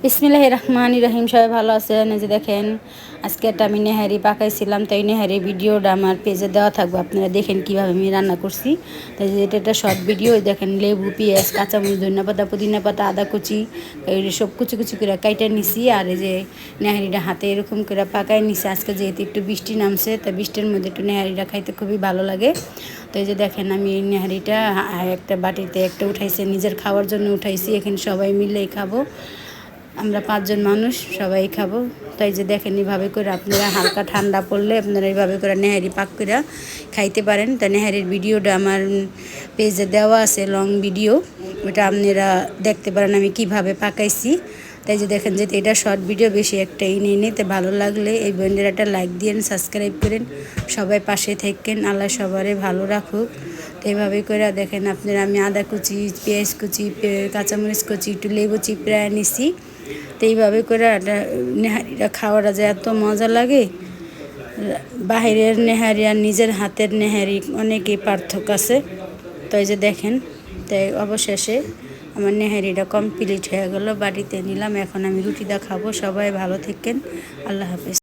বিসমিল্লাহির রহমানির রহিম। সবাই ভালো আছেন? এই যে দেখেন, আজকে একটা আমি নেহারি পাকাইছিলাম, তাই নেহারি ভিডিওটা আমার পেজে দেওয়া থাকবে, আপনারা দেখেন কীভাবে আমি রান্না করছি। তাই যে এটা একটা শর্ট ভিডিও। দেখেন লেবু, পেঁয়াজ, কাঁচামরিচ, ধনিয়া পাতা, পুদিনা পাতা, আদা কুচি, এই সব কুচি কুচি করে কাইটা নিছি। আর এই যে নেহারিটা হাতে এরকম করে পাকাই নিছি। আজকে যেহেতু একটু বৃষ্টি নামছে, তাই বৃষ্টির মধ্যে একটু নেহারিটা খাইতে খুবই ভালো লাগে। তো এই যে দেখেন, আমি এই নেহারিটা একটা বাটিতে একটা উঠাইছি, নিজের খাওয়ার জন্য উঠাইছি। এখানে সবাই মিলেই খাবো, আমরা 5 জন মানুষ, সবাই খাবো। তাই যে দেখেন, এইভাবে করে আপনারা হালকা ঠান্ডা পড়লে আপনারা এইভাবে করে নেহারি পাক করে খাইতে পারেন। তা নেহারির ভিডিওটা আমার পেজে দেওয়া আছে, লং ভিডিও, ওটা আপনারা দেখতে পারেন আমি কিভাবে পাকাইছি। তাই যে দেখেন, যে এটা শর্ট ভিডিও, বেশি একটা নিয়ে নিতে ভালো লাগলে এই বোনদের একটা লাইক দিন, সাবস্ক্রাইব করেন, সবাই পাশে থাকেন। আল্লাহ সবারই ভালো রাখুক। তো এইভাবে করে দেখেন আপনারা, আমি আদা কুচি, পেঁয়াজ কুচি, কাঁচামরিচ কুচি, একটু লেবু চিপড়া নিছি। তো এইভাবে করে নেহারিটা খাওয়াটা যে এত মজা লাগে, বাহিরের নেহারি আর নিজের হাতের নেহারি অনেকই পার্থক্য আছে। তো এই যে দেখেন, তাই অবশেষে আমার নেহারিটা কমপ্লিট হয়ে গেল, বাড়িতে নিলাম। এখন আমি রুটিটা খাবো। সবাই ভালো থাকেন, আল্লাহ হাফেজ।